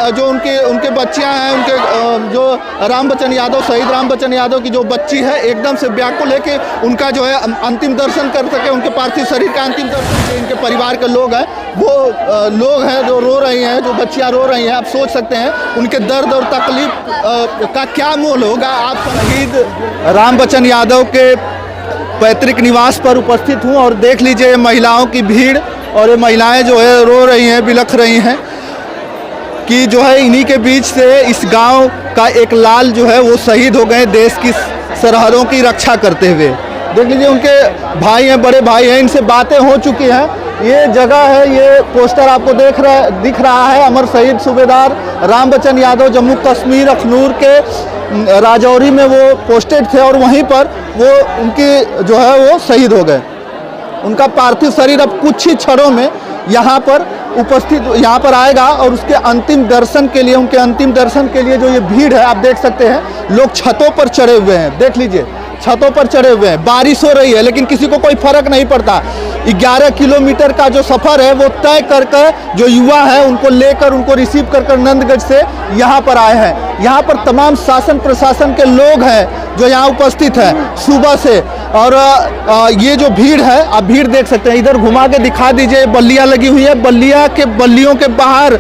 जो उनके बच्चियां हैं, उनके जो राम बच्चन यादव, शहीद राम बच्चन यादव की जो बच्ची है, एकदम से व्याकुल है कि उनका जो है अंतिम दर्शन कर सके, उनके पार्थिव शरीर का अंतिम दर्शन। जो इनके परिवार के लोग हैं वो लोग हैं जो रो रही हैं, जो बच्चियां रो रही हैं। आप सोच सकते हैं उनके दर्द और तकलीफ का क्या मोल होगा। आप शहीद राम बच्चन यादव के पैतृक निवास पर उपस्थित हूँ और देख लीजिए महिलाओं की भीड़, और ये महिलाएं जो है रो रही हैं, बिलख रही हैं कि जो है इन्हीं के बीच से इस गांव का एक लाल जो है वो शहीद हो गए देश की सरहदों की रक्षा करते हुए। देख लीजिए उनके भाई हैं, बड़े भाई हैं, इनसे बातें हो चुकी हैं। ये जगह है, ये पोस्टर आपको दिख रहा है अमर शहीद सूबेदार राम बच्चन यादव जम्मू कश्मीर अखनूर के राजौरी में वो पोस्टेड थे और वहीं पर वो उनकी जो है वो शहीद हो गए। उनका पार्थिव शरीर अब कुछ ही क्षणों में यहाँ पर आएगा और उसके अंतिम दर्शन के लिए, उनके अंतिम दर्शन के लिए जो ये भीड़ है आप देख सकते हैं, लोग छतों पर चढ़े हुए हैं। देख लीजिए छतों पर चढ़े हुए हैं, बारिश हो रही है लेकिन किसी को कोई फर्क नहीं पड़ता। 11 किलोमीटर का जो सफ़र है वो तय करके जो युवा है उनको लेकर, उनको रिसीव कर नंदगढ़ से यहाँ पर आए हैं। यहाँ पर तमाम शासन प्रशासन के लोग हैं जो यहाँ उपस्थित हैं सुबह से। और ये जो भीड़ है आप भीड़ देख सकते हैं, इधर घुमा के दिखा दीजिए, बल्लियाँ लगी हुई है, बल्लियों के बाहर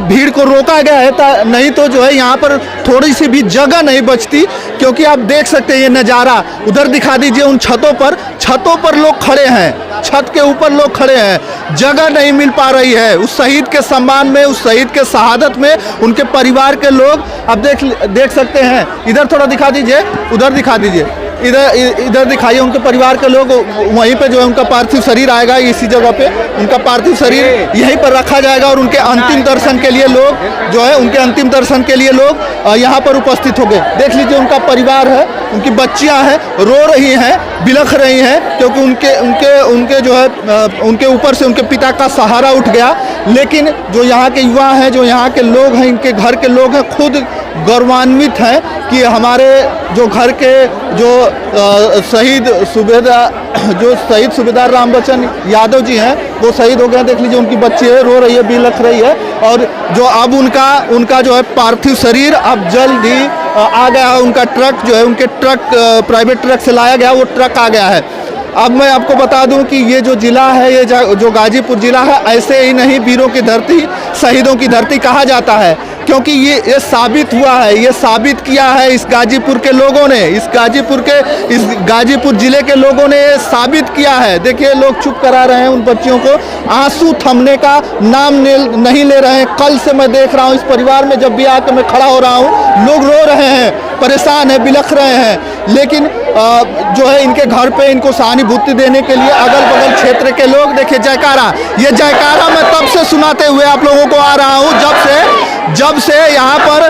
भीड़ को रोका गया है, नहीं तो जो है यहाँ पर थोड़ी सी भी जगह नहीं बचती। क्योंकि आप देख सकते हैं ये नज़ारा, उधर दिखा दीजिए उन छतों पर लोग खड़े हैं, छत के ऊपर लोग खड़े हैं, जगह नहीं मिल पा रही है उस शहीद के सम्मान में, उस शहीद के शहादत में। उनके परिवार के लोग आप देख सकते हैं, इधर थोड़ा दिखा दीजिए, उधर दिखा दीजिए, इधर दिखाइए उनके परिवार के लोग। वहीं पे जो है उनका पार्थिव शरीर आएगा, इसी जगह पे उनका पार्थिव शरीर यहीं पर रखा जाएगा और उनके अंतिम दर्शन के लिए लोग जो है, उनके अंतिम दर्शन के लिए लोग यहाँ पर उपस्थित हो गए। देख लीजिए उनका परिवार है, उनकी बच्चियाँ हैं, रो रही हैं, बिलख रही हैं, क्योंकि उनके जो है उनके ऊपर से उनके पिता का सहारा उठ गया। लेकिन जो यहाँ के युवा हैं, जो यहाँ के लोग हैं, इनके घर के लोग हैं, खुद गौरवान्वित हैं कि हमारे जो घर के जो शहीद सूबेदार राम बच्चन यादव जी हैं वो शहीद हो गए। देख लीजिए उनकी बच्ची है, रो रही है, बिलख रही है। और जो अब उनका जो है पार्थिव शरीर अब जल्द ही आ गया है। उनका ट्रक जो है, उनके प्राइवेट ट्रक से लाया गया, वो ट्रक आ गया है। अब मैं आपको बता दूं कि ये जो ज़िला है, ये जो गाजीपुर ज़िला है, ऐसे ही नहीं वीरों की धरती, शहीदों की धरती कहा जाता है। क्योंकि ये साबित हुआ है, ये साबित किया है इस गाजीपुर के लोगों ने, इस गाजीपुर ज़िले के लोगों ने ये साबित किया है। देखिए लोग चुप करा रहे हैं उन बच्चियों को, आंसू थमने का नाम नहीं ले रहे हैं। कल से मैं देख रहा हूँ इस परिवार में, जब भी आकर मैं खड़ा हो रहा हूँ, लोग रो रहे हैं, परेशान हैं, बिलख रहे हैं। लेकिन जो है इनके घर पे इनको सहानुभूति देने के लिए अगल बगल क्षेत्र के लोग, देखिए जयकारा, ये जयकारा मैं तब से सुनाते हुए आप लोगों को आ रहा हूँ जब से यहाँ पर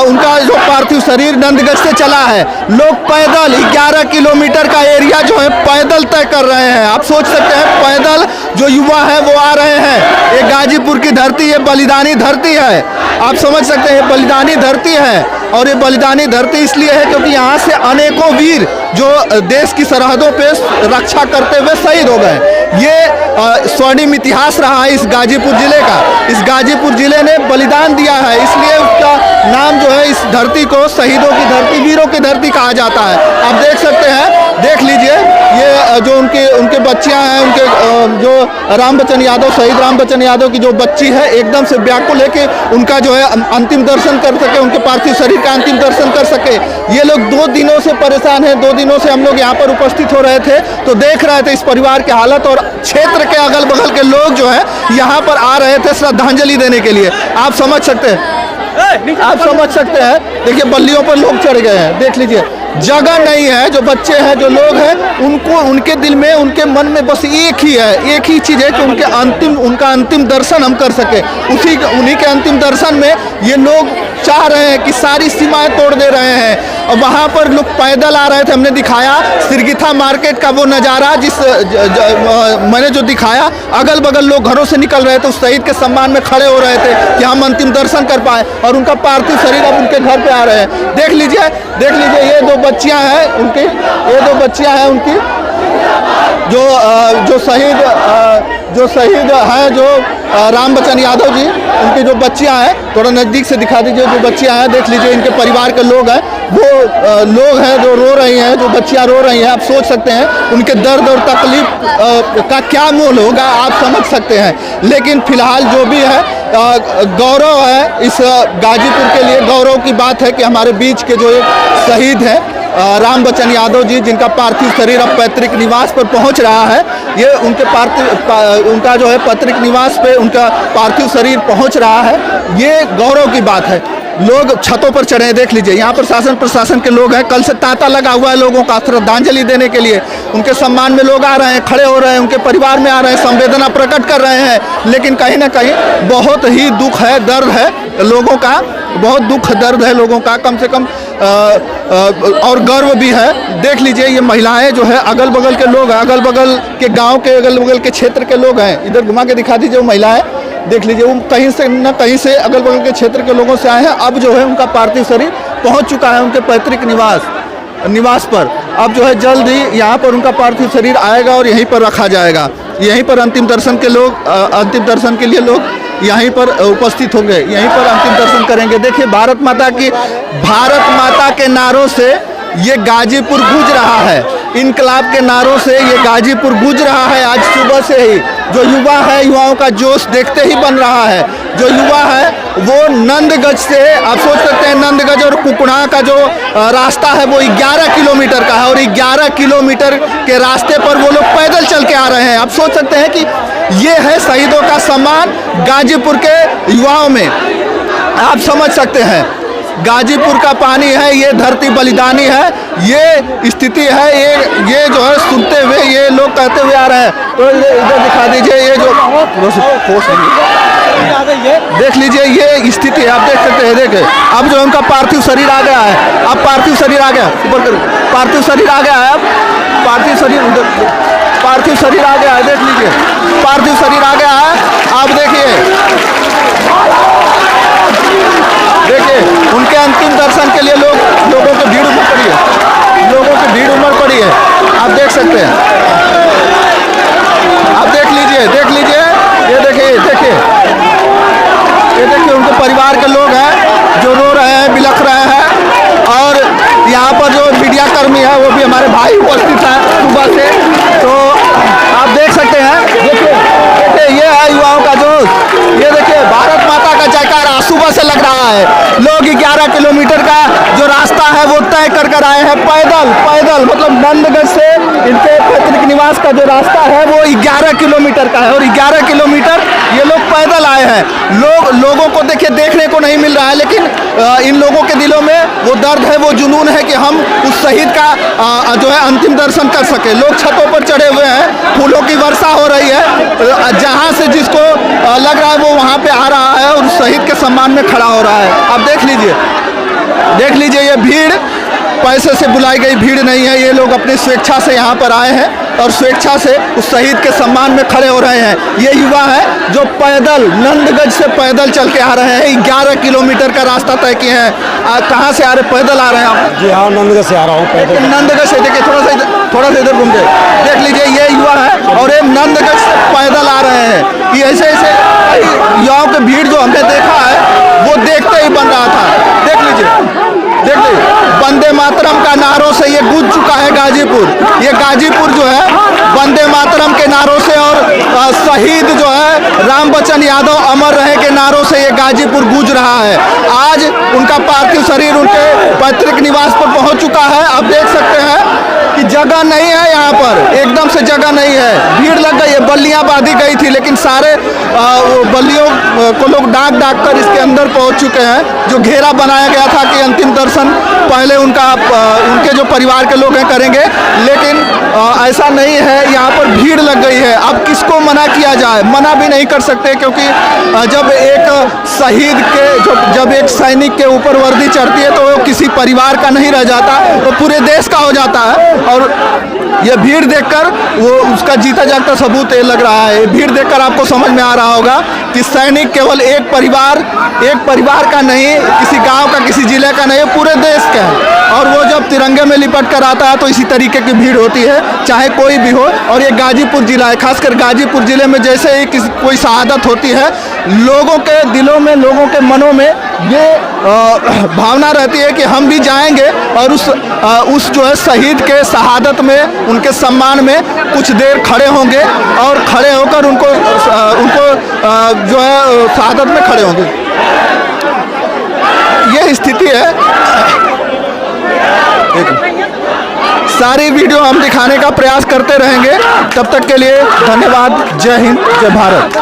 उनका जो पार्थिव शरीर नंदगढ़ से चला है। लोग पैदल 11 किलोमीटर का एरिया जो है पैदल तय कर रहे हैं। आप सोच सकते हैं पैदल जो युवा है वो आ रहे हैं। ये गाजीपुर की धरती, ये बलिदानी धरती है। आप समझ सकते हैं बलिदानी धरती है, और ये बलिदानी धरती इसलिए है क्योंकि यहाँ से अनेकों वीर जो देश की सरहदों पे रक्षा करते हुए शहीद हो गए। ये स्वर्णिम इतिहास रहा है इस गाजीपुर ज़िले का। इस गाजीपुर ज़िले ने बलिदान दिया है, इसलिए उसका नाम जो है इस धरती को शहीदों की धरती, वीरों की धरती कहा जाता है। आप देख सकते हैं, देख लीजिए ये जो उनके बच्चियां हैं, उनके जो राम बच्चन यादव, शहीद राम बच्चन यादव की जो बच्ची है, एकदम से व्याकुल है कि उनका जो है अंतिम दर्शन कर सके, उनके पार्थिव शरीर का अंतिम दर्शन कर सके। ये लोग 2 दिनों से परेशान हैं। 2 दिनों से हम लोग यहाँ पर उपस्थित हो रहे थे तो देख रहे थे इस परिवार की हालत, और क्षेत्र के अगल बगल के लोग जो है यहाँ पर आ रहे थे श्रद्धांजलि देने के लिए। आप समझ सकते हैं, देखिए बल्लियों पर लोग चढ़ गए हैं। देख लीजिए जगह नहीं है, जो बच्चे हैं, जो लोग हैं, उनको, उनके दिल में, उनके मन में बस एक ही चीज़ है कि उनका अंतिम दर्शन हम कर सके। उन्हीं के अंतिम दर्शन में ये लोग चाह रहे हैं कि सारी सीमाएं तोड़ दे रहे हैं। और वहाँ पर लोग पैदल आ रहे थे, हमने दिखाया सिरगिथा मार्केट का वो नज़ारा, मैंने जो दिखाया, अगल बगल लोग घरों से निकल रहे थे, उस शहीद के सम्मान में खड़े हो रहे थे कि हम अंतिम दर्शन कर पाए, और उनका पार्थिव शरीर अब उनके घर पे आ रहे हैं। देख लीजिए ये 2 बच्चियां हैं उनकी, जो शहीद जो शहीद हैं, जो राम बच्चन यादव जी, उनकी जो बच्चियां हैं, थोड़ा नज़दीक से दिखा दीजिए। जो बच्चियां हैं देख लीजिए, इनके परिवार के लोग हैं, वो लोग हैं जो रो रही हैं, जो बच्चियां रो रही हैं। आप सोच सकते हैं उनके दर्द और तकलीफ का क्या मोल होगा, आप समझ सकते हैं। लेकिन फिलहाल जो भी है, गौरव है इस गाजीपुर के लिए। गौरव की बात है कि हमारे बीच के जो एक शहीद हैं राम बच्चन यादव जी, जिनका पार्थिव शरीर अब पैतृक निवास पर पहुंच रहा है, ये उनका जो है पैतृक निवास पे उनका पार्थिव शरीर पहुंच रहा है, ये गौरव की बात है। लोग छतों पर चढ़े हैं, देख लीजिए, यहाँ पर शासन प्रशासन के लोग हैं। कल से तांता लगा हुआ है लोगों का श्रद्धांजलि देने के लिए। उनके सम्मान में लोग आ रहे हैं, खड़े हो रहे हैं, उनके परिवार में आ रहे हैं, संवेदना प्रकट कर रहे हैं। लेकिन कहीं ना कहीं बहुत ही दुख है, दर्द है लोगों का, बहुत दुख दर्द है लोगों का, कम से कम और गर्व भी है। देख लीजिए, ये महिलाएं जो है, अगल बगल के लोग हैं, अगल बगल के गांव के, अगल बगल के क्षेत्र के लोग हैं। इधर घुमा के दिखा दीजिए, वो महिलाएं देख लीजिए, वो कहीं से न कहीं से अगल बगल के क्षेत्र के लोगों से आए हैं। अब जो है उनका पार्थिव शरीर पहुंच चुका है उनके पैतृक निवास पर। अब जो है जल्द ही यहाँ पर उनका पार्थिव शरीर आएगा और यहीं पर रखा जाएगा। यहीं पर अंतिम दर्शन के लिए लोग यहीं पर उपस्थित होंगे, यहीं पर अंतिम दर्शन करेंगे। देखिए, भारत माता के नारों से ये गाजीपुर गूंज रहा है, इनकलाब के नारों से ये गाजीपुर गूंज रहा है। आज सुबह से ही जो युवा है, युवाओं का जोश देखते ही बन रहा है। जो युवा है वो नंदगंज से, आप सोच सकते हैं, नंदगंज और कुकुड़ा का जो रास्ता है वो 11 किलोमीटर का है, और 11 किलोमीटर के रास्ते पर वो लोग पैदल चल के आ रहे हैं। आप सोच सकते हैं कि ये है शहीदों का सम्मान गाजीपुर के युवाओं में। आप समझ सकते हैं, गाजीपुर का पानी है, ये धरती बलिदानी है, ये स्थिति है, ये जो है सुनते हुए ये लोग कहते हुए आ रहे हैं। तो इधर दिखा दीजिए, ये जो देख लीजिए, ये स्थिति है, आप देख सकते हैं। देखिए, अब जो उनका पार्थिव शरीर आ गया है, अब पार्थिव शरीर आ गया, ऊपर करो, पार्थिव शरीर आ गया है, अब पार्थिव शरीर आ गया है, देख लीजिए, पार्थिव शरीर आ गया है। आप देखिए उनके अंतिम दर्शन के लिए लोगों की भीड़ उमड़ पड़ी है, आप देख सकते हैं। आप देख लीजिए, ये देखिए उनके परिवार के लोग हैं जो रो रहे हैं, बिलख रहे हैं। और यहाँ पर जो मीडिया कर्मी है वो भी हमारे भाई उपस्थित हैं सुबह से। तो आप देख सकते हैं, देखिए ये है युवाओं का जोश। ये देखिए, भारत माता का जयकारा सुबह से लग रहा है। लोग 11 किलोमीटर का जो रास्ता है वो तय कर आए हैं पैदल, मतलब नंदगंज से इनके पैतृक निवास का जो रास्ता है वो 11 किलोमीटर का है, और 11 किलोमीटर ये लोग पैदल आए हैं। लोगों को देखने को नहीं मिल रहा है, लेकिन इन लोगों के दिलों में वो दर्द है, वो जुनून है कि हम उस शहीद का जो है अंतिम दर्शन कर सके। लोग छतों पर चढ़े हुए हैं, फूलों की वर्षा हो रही है, जहां से जिसको लग रहा है वो वहां पे आ रहा है और उस शहीद के सम्मान में खड़ा हो रहा है। आप देख लीजिए, ये भीड़ पैसे से बुलाई गई भीड़ नहीं है, ये लोग अपनी स्वेच्छा से यहाँ पर आए हैं और स्वेच्छा से उस शहीद के सम्मान में खड़े हो रहे हैं। ये युवा है जो पैदल नंदगंज से पैदल चल के आ रहे हैं, 11 किलोमीटर का रास्ता तय किए हैं। कहाँ से आ रहे, पैदल आ रहे हैं आप? जी हाँ, नंदगंज से आ रहा हूँ पैदल। नंदगंज से, देखिए थोड़ा सा इधर घूम के देख लीजिए, ये युवा है और ये नंदगंज से पैदल आ रहे हैं। कि ऐसे युवाओं की भीड़ जो हमने देखा है वो देखते ही बन रहा था। देख लीजिए, वंदे मातरम का नारों से ये गूंज चुका है गाजीपुर। ये गाजीपुर जो है वंदे मातरम के नारों से और शहीद जो है राम बच्चन यादव अमर रहे के नारों से ये गाजीपुर गूंज रहा है। आज उनका पार्थिव शरीर उनके पैतृक निवास पर पहुंच चुका है। आप देख सकते हैं कि जगह नहीं है यहाँ पर, एकदम से जगह नहीं है, भीड़ लग गई है। बल्लियाँ बांधी गई थी, लेकिन सारे बल्लियों को लोग डाक कर इसके अंदर पहुँच चुके हैं। जो घेरा बनाया गया था कि अंतिम दर्शन पहले उनके जो परिवार के लोग हैं करेंगे, लेकिन ऐसा नहीं है, यहाँ पर भीड़ लग गई है। अब किसको मना किया जाए, मना भी नहीं कर सकते, क्योंकि जब एक शहीद के जब एक सैनिक के ऊपर वर्दी चढ़ती है तो वो किसी परिवार का नहीं रह जाता, वो पूरे देश का हो जाता है। और ये भीड़ देखकर वो उसका जीता जागता सबूत ये लग रहा है। भीड़ देखकर आपको समझ में आ रहा होगा कि सैनिक केवल एक परिवार का नहीं, किसी गांव का, किसी जिले का नहीं, पूरे देश का है। और वो जब तिरंगे में लिपट कर आता है तो इसी तरीके की भीड़ होती है, चाहे कोई भी हो। और ये गाजीपुर जिला है, खासकर गाजीपुर जिले में जैसे ही कोई शहादत होती है, लोगों के दिलों में, लोगों के मनों में ये भावना रहती है कि हम भी जाएंगे और उस जो है शहीद के शहादत में, उनके सम्मान में कुछ देर खड़े होंगे और खड़े होकर उनको जो है शहादत में खड़े होंगे। ये स्थिति है। सारी वीडियो हम दिखाने का प्रयास करते रहेंगे। तब तक के लिए धन्यवाद। जय हिंद, जय भारत।